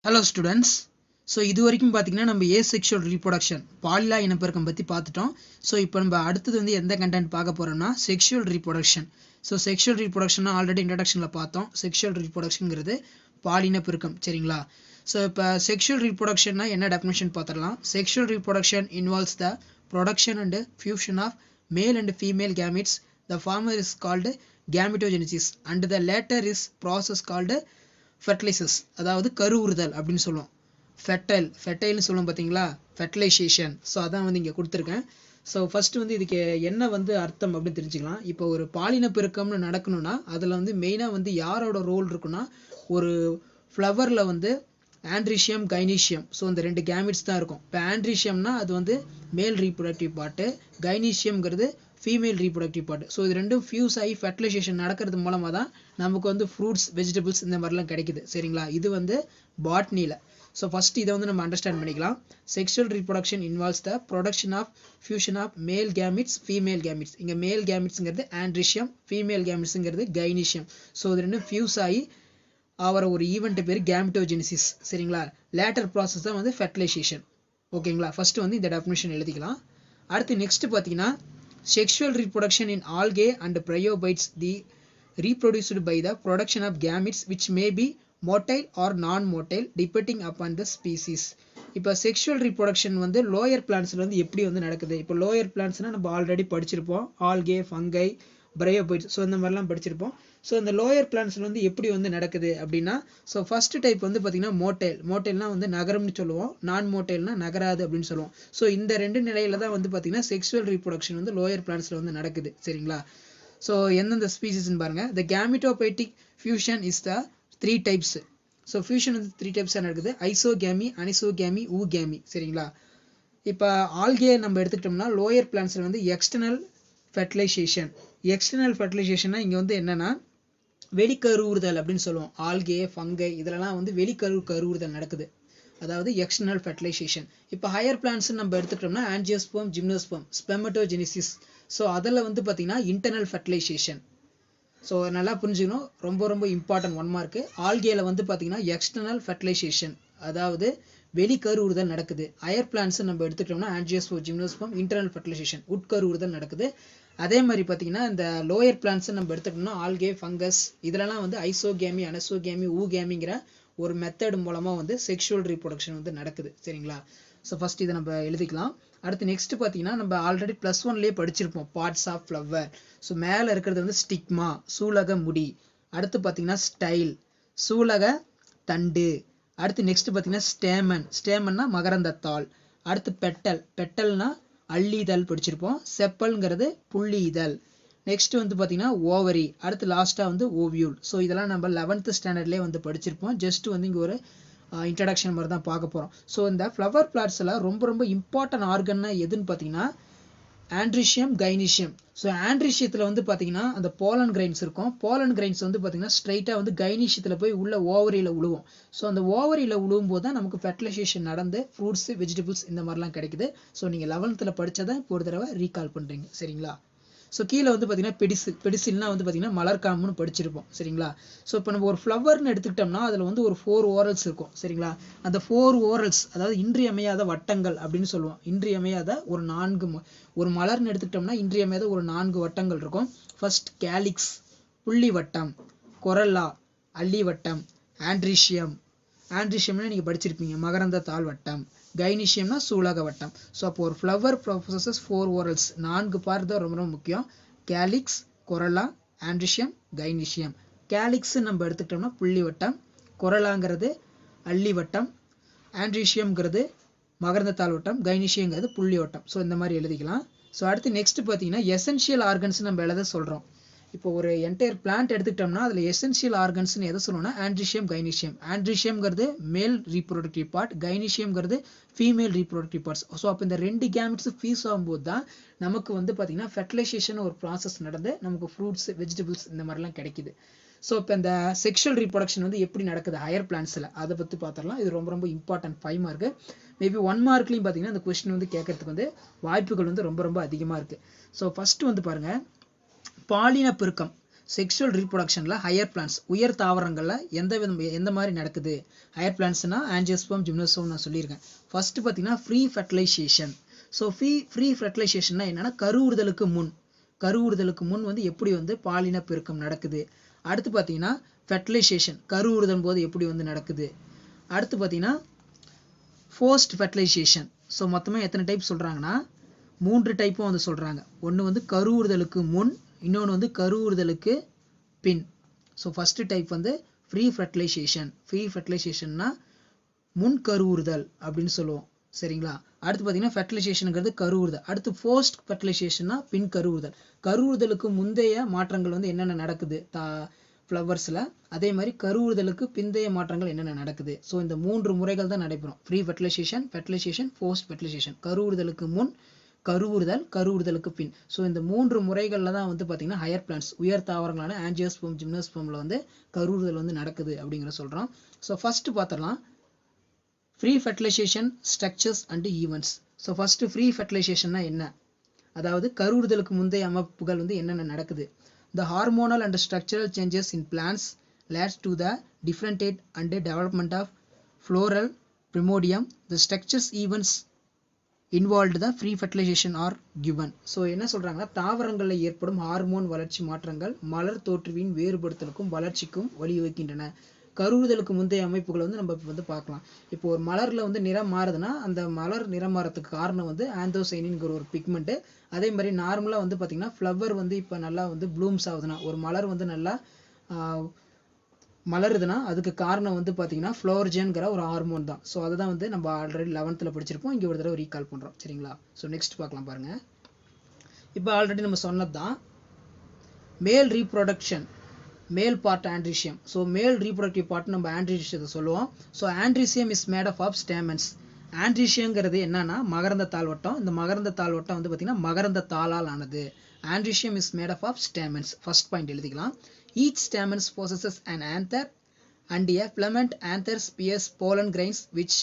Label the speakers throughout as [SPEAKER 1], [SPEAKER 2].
[SPEAKER 1] Hello students. So இது வரைக்கும் பாத்தீங்கன்னா நம்ம asexual reproduction பாலிலா இனப்பெருக்கம் பத்தி பார்த்துட்டோம். So இப்போ நம்ம அடுத்து வந்து எந்த கண்டென்ட் பார்க்க போறோம்னா sexual reproduction. So sexual reproduction already இன்ட்ரோடக்ஷன்ல பார்த்தோம். Sexual reproductionங்கிறது பாலினப்பெருக்கம் சரிங்களா? So இப்போ sexual reproductionனா என்ன definition பார்த்தறலாம். Sexual reproduction involves the production and fusion of male and female gametes. The former is called gametogenesis and the latter is process called fertilizers அதாவது கருவுறுதல் அப்படின்னு சொல்லுவோம். ஃபெர்டைல்னு சொல்லுவோம் பார்த்தீங்களா, ஃபெர்டிலைசேஷன். ஸோ அதான் வந்து இங்கே கொடுத்துருக்கேன். ஸோ ஃபர்ஸ்ட் வந்து இதுக்கு என்ன வந்து அர்த்தம் அப்படின்னு தெரிஞ்சுக்கலாம். இப்போ ஒரு பாலின பெருக்கம்னு நடக்கணும்னா அதில் வந்து மெயினாக வந்து யாரோட ரோல் இருக்குன்னா, ஒரு ஃப்ளவரில் வந்து ஆண்ட்ரிஷியம் கைனீஷியம், ஸோ இந்த ரெண்டு கேமிட்ஸ் தான் இருக்கும். இப்போ ஆண்ட்ரிஷியம்னா அது வந்து மேல் ரீப்ரொடக்டிவ் பார்ட்டு, கைனீஷியம்ங்கிறது ஃபீமேல் ரீப்ரொடக்டிவ் பார்ட். ஸோ இது ரெண்டும் ஃபியூஸ் ஆகி ஃபெர்டிலைசேஷன் நடக்கிறது மூலமாக தான் நமக்கு வந்து ஃப்ரூட்ஸ் வெஜிடபிள்ஸ் இந்த மாதிரிலாம் கிடைக்குது சரிங்களா. இது வந்து பாட்னியில். ஸோ ஃபர்ஸ்ட் இதை வந்து நம்ம அண்டர்ஸ்டாண்ட் பண்ணிக்கலாம். Sexual reproduction involves the production of fusion of male gametes female gametes. இங்கே மேல் கேமிட்ஸுங்கிறது ஆண்ட்ரிஷியம், ஃபீமேல் கேமிட்ஸுங்கிறது கைனீஷியம். ஸோ இது ரெண்டும் ஃபியூஸ் ஆகி ஆகிற ஒரு ஈவெண்ட் பேர் கேமிட்டோஜெனிசிஸ் சரிங்களா. லேட்டர் ப்ராசஸ் தான் வந்து ஃபெர்டிலைசேஷன் ஓகேங்களா. ஃபர்ஸ்ட் வந்து இந்த டெஃபினிஷன் எழுதிக்கலாம். அடுத்து நெக்ஸ்ட் பார்த்தீங்கன்னா sexual reproduction in algae and bryobites the reproduced by the production of gametes which may be motile or non-motile depending upon the species. இப்போ செக்ஷுவல் ரீப்ரொடக்ஷன் வந்து லோயர் பிளான்ட்ஸ்ல வந்து எப்படி வந்து நடக்குது. இப்போ லோயர் பிளான்ட்ஸ்னா நம்ம ஆல்ரெடி படிச்சிருப்போம், ஆல்கே, ஃபங்கை, பிரயோபைட்ஸ், ஸோ இந்த மாதிரிலாம் படிச்சிருப்போம். ஸோ இந்த லோயர் பிளான்ட்ஸ்ல வந்து எப்படி வந்து நடக்குது அப்படின்னா, ஸோ ஃபர்ஸ்ட் டைப் வந்து பார்த்தீங்கன்னா மோட்டைல்னா வந்து நகரம்னு சொல்லுவோம், நான் மோட்டைல்னா நகராது அப்படின்னு சொல்லுவோம். ஸோ இந்த ரெண்டு நிலையில தான் வந்து பார்த்தீங்கன்னா செக்ஷுவல் ரீப்ரொடக்ஷன் வந்து லோயர் பிளான்ட்ஸ்ல வந்து நடக்குது சரிங்களா. ஸோ எந்தெந்த ஸ்பீசிஸ்ன்னு பாருங்க. The gametophytic fusion is the 3 types. So fusion வந்து 3 டைப்ஸாக நடக்குது. ஐசோகேமி, அனிசோகேமி, ஊகேமி சரிங்களா. இப்போ ஆல்கே நம்ம எடுத்துக்கிட்டோம்னா லோயர் பிளான்ட்ஸ்ல வந்து எக்ஸ்டர்னல் ஃபெர்டிலைசேஷன். எக்ஸ்டர்னல் ஃபெர்டிலைசேஷன்னா இங்கே வந்து என்னன்னா வெளிக்கருவுறுதல் அப்படின்னு சொல்லுவோம். ஆல்கே, ஃபங்கை இதெல்லாம் வந்து வெளிக்கருவுறுதல் நடக்குது, அதாவது எக்ஸ்டர்னல் ஃபெர்டிலைசேஷன். இப்போ ஹையர் பிளான்ட்ஸ் நம்ம எடுத்துக்கிட்டோம்னா ஆஞ்சியோஸ்பெர்ம், ஜிம்னோஸ்பெர்ம், ஸ்பெர்மட்டோஜெனிசிஸ். ஸோ அதில் வந்து பார்த்தீங்கன்னா இன்டர்னல் ஃபெர்டிலைசேஷன். ஸோ நல்லா புரிஞ்சுக்கணும், ரொம்ப ரொம்ப இம்பார்ட்டன்ட் 1 மார்க். ஆல்கேல வந்து பார்த்தீங்கன்னா எக்ஸ்டர்னல் ஃபெர்டிலைசேஷன், அதாவது வெளிக்கருவுறுதல் நடக்குது. ஹையர் பிளான்ட்ஸ் நம்ம எடுத்துக்கிட்டோம்னா ஆஞ்சியோஸ்பெர்ம், ஜிம்னோஸ்பெர்ம், இன்டர்னல் ஃபெர்டிலைசேஷன், உட்கருவுறுதல் நடக்குது. அதே மாதிரி பார்த்தீங்கன்னா இந்த லோயர் பிளான்ட்ஸ் நம்ம எடுத்துக்கிட்டோம்னா ஆல்கே, ஃபங்கஸ் இதெல்லாம் வந்து ஐசோகேமி, அனசோகேமி, ஊகேமிங்கிற ஒரு மெத்தட் மூலமாக வந்து செக்ஷுவல் ரீப்ரொடக்ஷன் வந்து நடக்குது சரிங்களா. ஸோ ஃபர்ஸ்ட் இதை நம்ம எழுதிக்கலாம். அடுத்து நெக்ஸ்ட் பார்த்தீங்கன்னா நம்ம ஆல்ரெடி +1லேயே படிச்சிருப்போம் பார்ட்ஸ் ஆஃப் ஃப்ளவர். ஸோ மேலே இருக்கிறது வந்து ஸ்டிக்மா, சூலக முடி. அடுத்து பார்த்தீங்கன்னா ஸ்டைல், சூலக தண்டு. அடுத்து நெக்ஸ்ட் பார்த்தீங்கன்னா ஸ்டேமன்னா மகரந்தத்தாள். அடுத்து பெட்டல்னா அள்ளிதழ் படிச்சிருப்போம். செப்பல்ங்கிறது புள்ளி இதழ். நெக்ஸ்ட் வந்து பார்த்தீங்கன்னா ஓவரி. அடுத்து லாஸ்ட்டாக வந்து ஓவியூல். ஸோ இதெல்லாம் நம்ம 11th ஸ்டாண்டர்ட்லேயே வந்து படிச்சிருப்போம். ஜஸ்ட் வந்து இங்கே ஒரு இன்ட்ரடக்ஷன் மாதிரி தான் பார்க்க போகிறோம். ஸோ இந்த ஃப்ளவர் பிளாட்ஸில் ரொம்ப ரொம்ப இம்பார்ட்டன்ட் ஆர்கன்னா எதுன்னு பார்த்தீங்கன்னா ஆண்ட்ரிஷியம், கைனீஷியம். ஸோ ஆண்ட்ரிஷியத்தில் வந்து பார்த்தீங்கன்னா அந்த போலன் கிரைன்ஸ் இருக்கும். போலன் கிரைன்ஸ் வந்து பார்த்தீங்கன்னா ஸ்ட்ரைட்டாக வந்து கைனீஷியத்தில் போய் உள்ள ஓவரியில் விழுவும். ஸோ அந்த ஓவரியில் விழுவும் போது தான் நமக்கு ஃபெர்டிலைசேஷன் நடந்து ஃப்ரூட்ஸ், வெஜிடபிள்ஸ் இந்த மாதிரிலாம் கிடைக்குது. ஸோ நீங்கள் 11th படித்ததை இப்போ ஒரு தடவை ரீகால் பண்ணுறீங்க சரிங்களா. ஸோ கீழே வந்து பார்த்தீங்கன்னா பெடிசில்னா வந்து பார்த்தீங்கன்னா மலர்காம்புன்னு படிச்சிருப்போம் சரிங்களா. ஸோ இப்போ நம்ம ஒரு ஃப்ளவர்னு எடுத்துக்கிட்டோம்னா அதில் வந்து ஒரு 4 ஓரல்ஸ் இருக்கும் சரிங்களா. அந்த 4 ஓரல்ஸ் அதாவது இன்றியமையாத வட்டங்கள் அப்படின்னு சொல்லுவோம். இன்றியமையாத ஒரு மலர்னு எடுத்துக்கிட்டோம்னா இன்றியமையாத ஒரு 4 வட்டங்கள் இருக்கும். ஃபர்ஸ்ட் கேலிக்ஸ், புள்ளி வட்டம், கொரல்லா, அள்ளி வட்டம், ஆண்ட்ரிஷியம்னா நீங்கள் படிச்சிருப்பீங்க மகரந்த தாள் வட்டம், கைனீஷியம்னா சூலக வட்டம். ஸோ அப்போ ஒரு ஃப்ளவர் ப்ரொசஸஸ் 4 ஓரல்ஸ், 4 பார்ட் தான் ரொம்ப ரொம்ப முக்கியம். Calyx, கொரலா, androecium, கைனீஷியம். கேலிக்ஸ் நம்ம எடுத்துக்கிட்டோம்னா புள்ளி வட்டம், கொரலாங்கிறது அள்ளி வட்டம், ஆண்ட்ரிஷியம்ங்கிறது மகரந்த தாள் வட்டம், கைனீஷியங்கிறது புள்ளி வட்டம். ஸோ இந்த மாதிரி எழுதிக்கலாம். ஸோ அடுத்து நெக்ஸ்ட் பார்த்தீங்கன்னா எசென்ஷியல் ஆர்கன்ஸ் நம்ம எழுத சொல்கிறோம். இப்போ ஒரு என்டையர் பிளான்ட் எடுத்துக்கிட்டோம்னா அதில் எசென்ஷியல் ஆர்கன்ஸ்னு எதை சொல்லணும்னா ஆண்ட்ரிஷியம், கைனீஷியம். ஆண்ட்ரிஷியம்ங்கிறது மேல் ரீப்ரொடக்டிவ் பார்ட், கைனீஷியம்ங்கிறது ஃபீமேல் ரீப்ரொடக்டிவ் பார்ட்ஸ். ஸோ அப்போ இந்த 2 கேமெட்ஸ் ஃபீஸ் ஆகும்போது தான் நமக்கு வந்து பார்த்தீங்கன்னா ஃபெர்டிலைசேஷன் ஒரு ப்ராசஸ் நடந்து நமக்கு ஃப்ரூட்ஸ், வெஜிடபிள்ஸ் இந்த மாதிரிலாம் கிடைக்குது. ஸோ இப்போ இந்த செக்ஷுவல் ரீப்ரொடக்ஷன் வந்து எப்படி நடக்குது ஹையர் பிளான்ட்ஸில் அதை பற்றி பார்த்துடலாம். இது ரொம்ப ரொம்ப இம்பார்ட்டன்ட் 5 மார்க்கு. மேபி 1 மார்க்லையும் பார்த்தீங்கன்னா இந்த கொஸ்டின் வந்து கேட்கறதுக்கு வந்து வாய்ப்புகள் வந்து ரொம்ப ரொம்ப அதிகமாக இருக்குது. ஸோ ஃபர்ஸ்ட் வந்து பாருங்கள் பாலின பெருக்கம். செக்ஷுவல் ரீப்ரொடக்ஷனில் ஹையர் பிளான்ஸ் உயர் தாவரங்களில் எந்த மாதிரி நடக்குது? ஹையர் பிளான்ஸ்னா ஆஞ்சியோஸ்பெர்ம், ஜிம்னோஸ்பெர்ம் நான் சொல்லியிருக்கேன். ஃபர்ஸ்ட் பார்த்தீங்கன்னா ஃப்ரீ ஃபெர்டிலைசேஷன். ஸோ ஃப்ரீ ஃபெர்டிலைசேஷன்னா என்னன்னா கருவுறுதலுக்கு முன் வந்து எப்படி வந்து பாலின பெருக்கம் நடக்குது. அடுத்து பார்த்தீங்கன்னா ஃபெர்டிலைசேஷன் கருவுறுதல் போது எப்படி வந்து நடக்குது. அடுத்து பார்த்தீங்கன்னா போஸ்ட் ஃபெர்டிலைசேஷன். ஸோ மொத்தமாக எத்தனை டைப் சொல்கிறாங்கன்னா 3 டைப்பும் வந்து சொல்கிறாங்க. ஒன்று வந்து கருவுறுதலுக்கு முன், இன்னொன்று வந்து கருவுறுதலுக்கு பின். ஸோ ஃபஸ்ட்டு டைப் வந்து ஃப்ரீ ஃபெர்டிலைசேஷன்னா முன் கருவுறுதல் அப்படின்னு சொல்லுவோம். சரிங்களா? அடுத்து பார்த்தீங்கன்னா ஃபெர்டிலைசேஷனுங்கிறது கருவுறுதல். அடுத்து போஸ்ட் ஃபெர்டிலைசேஷன்னா பின் கருவுறுதல். கருவுறுதலுக்கு முந்தைய மாற்றங்கள் வந்து என்னென்ன நடக்குது ஃப்ளவர்ஸில், அதே மாதிரி கருவுறுதலுக்கு பிந்தைய மாற்றங்கள் என்னென்ன நடக்குது. ஸோ இந்த 3 முறைகள் தான் நடைபெறும். Pre fertilization, post fertilization. கருவுறுதலுக்கு முன், கருவுறுதலுக்கு பின். ஸோ இந்த 3 முறைகளில் தான் வந்து பார்த்தீங்கன்னா ஹையர் பிளான்ஸ் உயர் தாவரங்களான ஆஞ்சியோஸ்பெர்ம், ஜிம்னோஸ்பெர்மில் வந்து கருவுறுதல் வந்து நடக்குது அப்படிங்கிற சொல்கிறோம். ஸோ ஃபர்ஸ்ட் பார்த்துடலாம் pre fertilization structures and events. So first pre ஃபெர்டிலைசேஷன்னா என்ன? அதாவது கருவுறுதலுக்கு முந்தைய அமைப்புகள் வந்து என்னென்ன நடக்குது. The hormonal and structural changes in plants leads to the differentiate and development of floral primordium. The structures events involved the free fertilization are given. So என்ன சொல்கிறாங்கன்னா தாவரங்களில் ஏற்படும் ஹார்மோன் வளர்ச்சி மாற்றங்கள் மலர் தோற்றுவின் வேறுபடுத்தலுக்கும் வளர்ச்சிக்கும் வழிவகுக்கின்றன. கருவுறுதலுக்கு முந்தைய அமைப்புகளை வந்து நம்ம வந்து பார்க்கலாம். இப்போ ஒரு மலரில் வந்து நிறம் மாறுதுன்னா அந்த மலர் நிறம் மாறதுக்கு காரணம் வந்து ஆந்தோசைனின்ங்கிற ஒரு பிக்மெண்ட்டு. அதே மாதிரி நார்மலாக வந்து பார்த்திங்கன்னா ஃப்ளவர் வந்து இப்போ நல்லா வந்து ப்ளூம்ஸ் ஆகுதுன்னா, ஒரு மலர் வந்து நல்லா மலருதுன்னா அதுக்கு காரணம் வந்து பார்த்திங்கன்னா ஃப்ளோர்ஜன்கிற ஒரு ஹார்மோன் தான். ஸோ அதை தான் வந்து நம்ம ஆல்ரெடி 11th படிச்சிருப்போம். இங்கே ஒரு தடவை ரீகால் பண்ணுறோம். சரிங்களா? ஸோ நெக்ஸ்ட் பார்க்கலாம் பாருங்கள். இப்போ ஆல்ரெடி நம்ம சொன்னது தான் male reproduction, male part androecium. So male reproductive part நம்ம ஆண்ட்ரிஷியத்தை சொல்லுவோம். So androecium is made of stamens. ஆண்ட்ரிஷியங்கிறது என்னன்னா மகரந்த தாழ்வட்டம். இந்த மகரந்த தாழ்வட்டம் வந்து பார்த்தீங்கன்னா மகரந்த தாளால் ஆனது. Androecium is made of stamens. First point எழுதிக்கலாம். Each stamens possesses an anther and a filament. Anther bears pollen grains which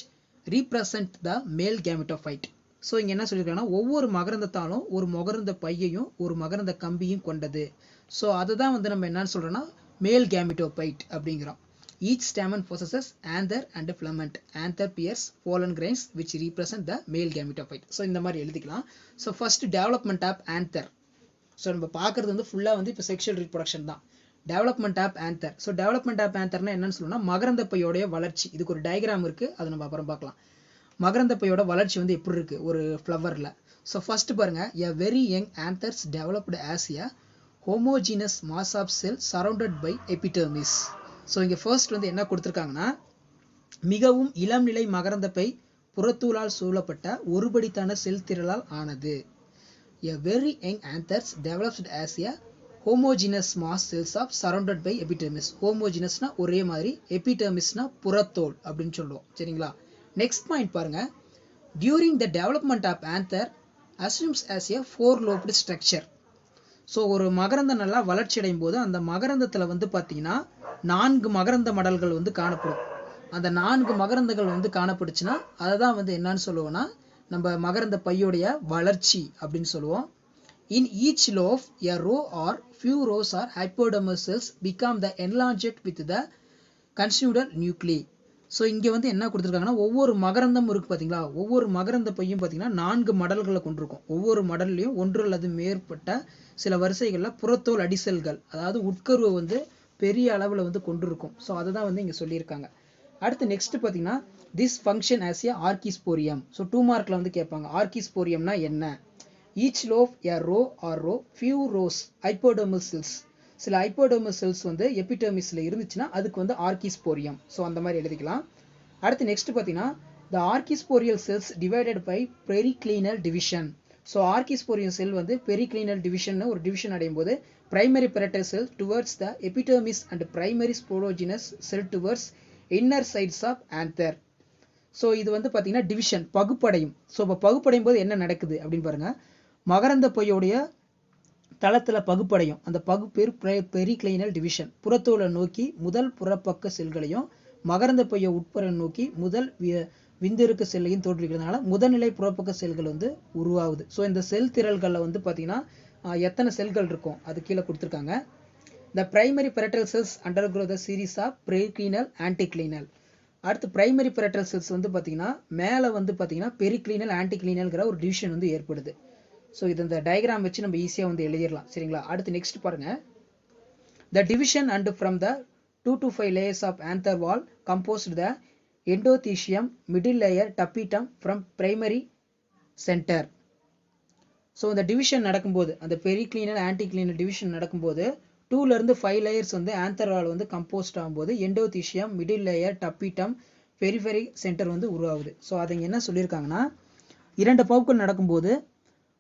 [SPEAKER 1] represent the male gametophyte. So இங்கே என்ன சொல்லியிருக்காங்கன்னா ஒவ்வொரு மகரந்தத்தாலும் ஒரு மகரந்த பையையும் ஒரு மகரந்த கம்பியும் கொண்டது. ஸோ அதை தான் வந்து நம்ம என்னன்னு சொல்கிறோன்னா மேல் கேமிட்டோபைட் அப்படிங்கிறோம். Each stamen possesses anther and filament. Anther bears pollen grains which represent the male gametophyte. So இந்த மாதிரி எழுதிக்கலாம். So first development of anther. So நம்ம பார்க்குறது வந்து ஃபுல்லாக வந்து இப்போ செக்ஷுவல் ரீப்ரொடக்ஷன் தான். Development of anther. So development of ஆந்தர்னா என்னன்னு சொல்லணும்னா மகரந்த பையோடைய வளர்ச்சி. இதுக்கு ஒரு டயக்ராம் இருக்குது, அதை நம்ம அப்புறம் பார்க்கலாம். மகரந்த பையோட வளர்ச்சி வந்து எப்படி இருக்குது ஒரு ஃப்ளவரில். ஸோ ஃபர்ஸ்ட் பாருங்கள், a very young anthers developed as a homogeneous mass of cell surrounded by epidermis. So இங்கே ஃபர்ஸ்ட் வந்து என்ன கொடுத்துருக்காங்கன்னா மிகவும் இளம் நிலை மகரந்த பை புறத்தூளால் சூழப்பட்ட ஒருபடித்தான செல் திரளால் ஆனது. A very young anthers developed as a homogeneous mass cells of surrounded by epidermis. ஹோமோஜினஸ்னா ஒரே மாதிரி, எபிடெர்மிஸ்னா புறத்தோல் அப்படின்னு சொல்லுவோம். சரிங்களா? நெக்ஸ்ட் பாயிண்ட் பாருங்க. During the development of anther assumes as a four-lobed structure. So ஒரு மகரந்தம் நல்லா வளர்ச்சி அடையும் போது அந்த மகரந்தத்தில் வந்து பார்த்தீங்கன்னா 4 மகரந்த மடல்கள் வந்து காணப்படும். அந்த 4 மகரந்தங்கள் வந்து காணப்படுச்சுன்னா அதை தான் வந்து என்னன்னு சொல்லுவோம்னா நம்ம மகரந்த பையோடைய வளர்ச்சி அப்படின்னு சொல்லுவோம். In each lobe, a row or few rows or hypodermal cells become the enlarged with the constituted nuclei. So இங்கே வந்து என்ன கொடுத்துருக்காங்கன்னா ஒவ்வொரு மகரந்தம் இருக்குது பார்த்தீங்களா, ஒவ்வொரு மகரந்த பையும் பார்த்தீங்கன்னா 4 மடல்களை கொண்டிருக்கும். ஒவ்வொரு மடல்லையும் ஒன்று அல்லது மேற்பட்ட சில வரிசைகளில் புறத்தோல் அடிசல்கள், அதாவது உட்கருவை வந்து பெரிய அளவில் வந்து கொண்டிருக்கும். ஸோ அதை தான் வந்து இங்கே சொல்லியிருக்காங்க. அடுத்து நெக்ஸ்ட் பார்த்தீங்கன்னா this function as a archesporium. So 2 மார்க்கில் வந்து கேட்பாங்க ஆர்கிஸ்போரியம்னா என்ன. Each lobe a row or row few rows hypodermal cells. சில ஹைப்போடெர்மல் செல்ஸ் வந்து எபிடெர்மிஸில் இருந்துச்சுன்னா அதுக்கு வந்து ஆர்கிஸ்போரியம். ஸோ அந்த மாதிரி எழுதிக்கலாம். அடுத்து நெக்ஸ்ட் பார்த்தீங்கன்னா the archesporial cells divided by periclinal division. So archesporial cell வந்து பெரிக்ளீனல் டிவிஷன் ஒரு டிவிஷன் அடையும் போது primary parietal cell towards the epidermis and primary sporogenous cell towards inner sides of anther. So இது வந்து பார்த்தீங்கன்னா டிவிஷன் பகுப்படையும். ஸோ இப்போ பகுப்படையும் போது என்ன நடக்குது அப்படின்னு பாருங்க. மகரந்த பையோடைய தளத்தில் பகுப்படையும். அந்த பகுப்பேர் பெரிக்ளைனல் டிவிஷன். புறத்தோலை நோக்கி முதல் புறப்பக்க செல்களையும் மகரந்த பைய உட்புறம் நோக்கி முதல் விந்திருக்க செல்லையும் தோற்றுவிக்கிறதுனால முதல்நிலை புறப்பக்க செல்கள் வந்து உருவாகுது. ஸோ இந்த செல் திரள்களில் வந்து பார்த்தீங்கன்னா எத்தனை செல்கள் இருக்கும் அது கீழே கொடுத்துருக்காங்க. The primary parietal cells undergo the series of periclinal anticlinal. அடுத்து பிரைமரி parietal cells வந்து பார்த்தீங்கன்னா மேலே வந்து பார்த்தீங்கன்னா பெரிக்ளினல் ஆன்டிக்ளினல்ங்கிற ஒரு டிவிஷன் வந்து ஏற்படுது. ஸோ இது இந்த டயக்ராம் வச்சு நம்ம ஈஸியாக வந்து எழுதிடலாம் சரிங்களா. அடுத்து நெக்ஸ்ட் பாருங்க. The division and from the 2 to 5 layers of anther wall composed the endothelium middle layer tapetum from primary center. So இந்த டிவிஷன் நடக்கும்போது அந்த பெரிக்ளினல் ஆன்டிக்ளினல் டிவிஷன் நடக்கும்போது 2ல இருந்து 5 லேயர்ஸ் வந்து ஆந்தர் வால் வந்து கம்போஸ்ட் ஆகும்போது endothecium middle layer tapetum periphery center வந்து உருவாகுது. ஸோ அதை என்ன சொல்லியிருக்காங்கன்னா 2 பகுப்புகள் நடக்கும்போது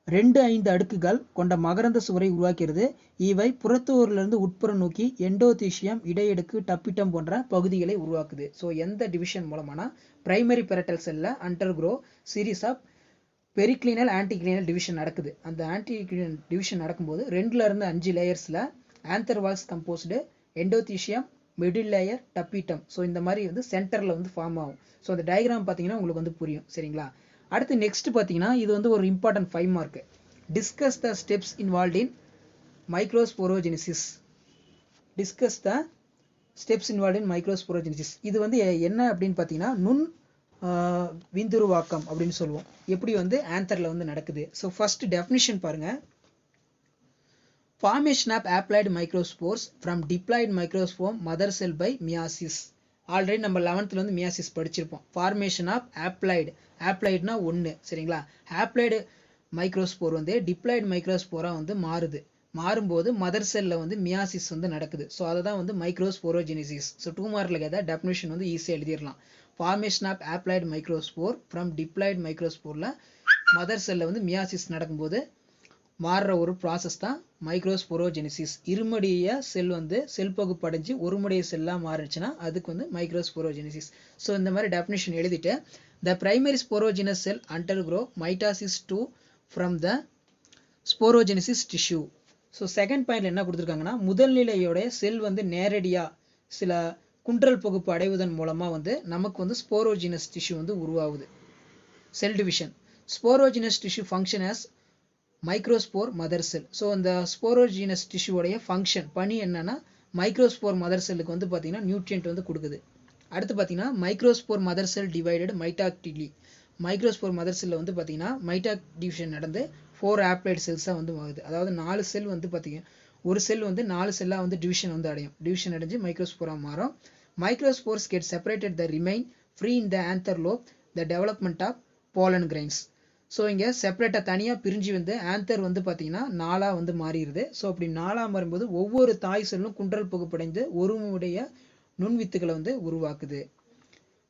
[SPEAKER 1] 2-5 அடுக்குகள் கொண்ட மகரந்த சுவரை உருவாக்கிறது. இவை புறத்தோரிலிருந்து உட்புறம் நோக்கி எண்டோதீசியம் இடையடுக்கு டப்பிட்டம் போன்ற பகுதிகளை உருவாக்குது. ஸோ எந்த டிவிஷன் மூலமானா பிரைமரி பெரட்டல் செல்ல undergo series of periclinal anticlinal division நடக்குது. அந்த ஆன்டிக்ளினல் டிவிஷன் நடக்கும்போது 2ல இருந்து 5 லேயர்ஸில் anther walls composed endothecium middle layer tapetum so இந்த மாதிரி வந்து சென்டரில் வந்து ஃபார்ம் ஆகும். ஸோ அந்த டயக்ராம் பார்த்தீங்கன்னா உங்களுக்கு வந்து புரியும் சரிங்களா. அடுத்து நெக்ஸ்ட் பார்த்தீங்கன்னா இது வந்து ஒரு important 5 mark. Discuss the steps involve in microsporogenesis. Discuss the steps involve in microsporogenesis. இது வந்து என்ன அப்படின்னு பார்த்தீங்கன்னா நுண் விந்துருவாக்கம் அப்படின்னு சொல்லுவோம். எப்படி வந்து ஆந்தரில் வந்து நடக்குது. ஸோ ஃபர்ஸ்ட் டெஃபினிஷன் பாருங்க. Formation of applied microspores from diploid microspore mother cell by meiosis. Already நம்ம 11th வந்து மியாசிஸ் படிச்சிருப்போம். ஃபார்மேஷன் ஆஃப் ஆப்ளைடு, ஆப்ளைடுனா 1 சரிங்களா. ஆப்ளைடு மைக்ரோஸ்போர் வந்து டிப்ளாய்டு மைக்ரோஸ்போரா வந்து மாறும்போது மதர் செல்லில் வந்து மியாசிஸ் வந்து நடக்குது. ஸோ அதை தான் வந்து மைக்ரோஸ்போரோஜெனிசிஸ். ஸோ 2 மார்க்கில் கேட்டால் டெஃபினிஷன் வந்து ஈஸியாக எழுதிடலாம். Formation of haploid microspore from diploid மைக்ரோஸ்போரில் மதர் செல்லில் வந்து மியாசிஸ் நடக்கும்போது மாறுற ஒரு ப்ராசஸ் தான் மைக்ரோஸ்போரோஜெனிசிஸ். இருமடிய செல் வந்து செல் பகுப்படைஞ்சு ஒருமுடைய செல்லாக மாறிடுச்சுன்னா அதுக்கு வந்து மைக்ரோஸ்போரோஜெனிசிஸ். ஸோ இந்த மாதிரி டெஃபினிஷன் எழுதிட்டு the primary sporogenous cell undergo mitosis to from the sporogenous tissue. So second பாயிண்ட்ல என்ன கொடுத்துருக்காங்கன்னா முதல் நிலையோடைய செல் வந்து நேரடியாக சில குன்றல் பகுப்பு அடைவதன் மூலமாக வந்து நமக்கு வந்து ஸ்போரோஜினஸ் டிஷ்யூ வந்து உருவாகுது. Cell division. Sporogenous tissue function as microspore mother செல். ஸோ இந்த ஸ்போரோஜினஸ் டிஷ்யூடைய ஃபங்க்ஷன் பணி என்னன்னா மைக்ரோஸ்போர் மதர் செல்லுக்கு வந்து பார்த்தீங்கன்னா நியூட்ரியன்ட் வந்து கொடுக்குது. அடுத்து பார்த்தீங்கன்னா microspore mother cell divided meiotically. Microspore mother செல்லில் வந்து பார்த்தீங்கன்னா மைட்டாக் டிவிஷன் நடந்து 4 ஆப்ளைட் செல்ஸாக வந்து ஆகுது. அதாவது 4 செல் வந்து பார்த்தீங்கன்னா ஒரு செல் வந்து 4 செல்லாக வந்து டிவிஷன் வந்து அடையும். டிவிஷன் அடைஞ்சு மைக்ரோஸ்போராக மாறும். Microspores get separated the remain free in the anther lobe the development of pollen grains. So இங்கே செப்பரேட்டாக தனியாக பிரிஞ்சு வந்து ஆந்தர் வந்து பார்த்தீங்கன்னா 4ஆக வந்து மாறிடுது. ஸோ அப்படி 4ஆக மாறும்போது ஒவ்வொரு தாய் செல்லும் குன்றல் பகுப்படைந்து ஒருமுடைய நுண்வித்துக்களை வந்து உருவாக்குது.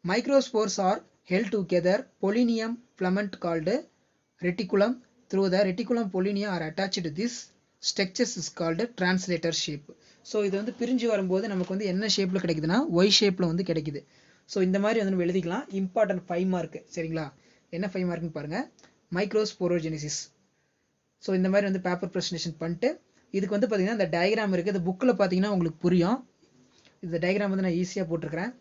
[SPEAKER 1] Microspores are held together pollinium filament called reticulum. Through the reticulum pollinia are attached to this structures is called translator shape. So இது வந்து பிரிஞ்சு வரும்போது நமக்கு வந்து என்ன ஷேப்பில் கிடைக்குதுன்னா ஒய் ஷேப்பில் வந்து கிடைக்குது. ஸோ இந்த மாதிரி வந்து நம்ம எழுதிக்கலாம். இம்பார்ட்டன்ட் 5 மார்க் சரிங்களா. என்ன 5 மார்க்னு பாருங்க. மைக்ரோஸ்போரோஜெனிசிஸ். ஸோ இந்த மாதிரி வந்து பேப்பர் ப்ரெசன்டேஷன் பண்ணிட்டு இதுக்கு வந்து பார்த்தீங்கன்னா இந்த டயக்ராம் இருக்குது. இந்த புக்கில் பார்த்தீங்கன்னா உங்களுக்கு புரியும். இந்த டயக்ராம் வந்து நான் ஈஸியாக போட்டிருக்கிறேன்.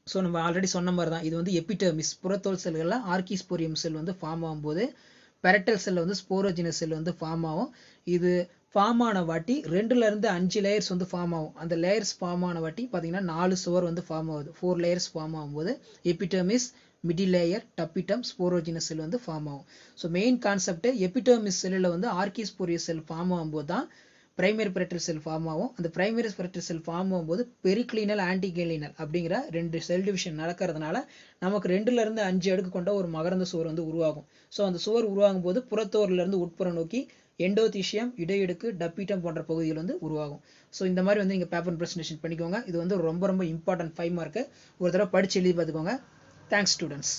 [SPEAKER 1] ஸோ நம்ம ஆல்ரெடி சொன்ன மாதிரி தான் இது வந்து எபிடெர்மிஸ் புறத்தோல் செல்களில் ஆர்கிஸ்போரியம் செல் வந்து ஃபார்ம் ஆகும்போது பெரட்டல் செல்லில் வந்து ஸ்போரோஜினஸ் செல் வந்து ஃபார்ம் ஆகும். இது ஃபார்ம் ஆன வாட்டி 2ல இருந்து 5 லேயர்ஸ் வந்து ஃபார்ம் ஆகும். அந்த லேயர்ஸ் ஃபார்ம் ஆன வாட்டி பார்த்தீங்கன்னா 4 சுவர் வந்து ஃபார்ம் ஆகுது. 4 லேயர்ஸ் ஃபார்ம் ஆகும்போது epidermis middle layer tapetum sporogenous cell வந்து ஃபார்ம் ஆகும். ஸோ மெயின் கான்செப்ட் எபிடெர்மிஸ் செல்லில் வந்து ஆர்கிஸ்போரியஸ் செல் ஃபார்ம் ஆகும்போது தான் பிரைமரி பெரட்டல் செல் ஃபார்ம் ஆகும். அந்த பிரைமரி பெரட்டல் செல் ஃபார்ம் ஆகும்போது பெரிக்ளினல் ஆன்டிக்ளினல் அப்படிங்கிற 2 செல் டிவிஷன் நடக்கிறதுனால நமக்கு 2ல இருந்து 5 அடுக்கு கொண்ட ஒரு மகரந்த சுவர் வந்து உருவாகும். ஸோ அந்த சுவர் உருவாகும் போது புறத்தோரிலிருந்து உட்புறம் நோக்கி எண்டோதீசியம் இடையடுக்கு டப்பிட்டம் போன்ற பகுதிகள் வந்து உருவாகும். ஸோ இந்த மாதிரி வந்து நீங்கள் பேப்பர் ப்ரெசன்டேஷன் பண்ணிக்கோங்க. இது வந்து ரொம்ப ரொம்ப இம்பார்ட்டன்ட் 5 மார்க்கு. ஒரு தடவை படித்து எழுதி பார்த்துக்கோங்க. Thanks students.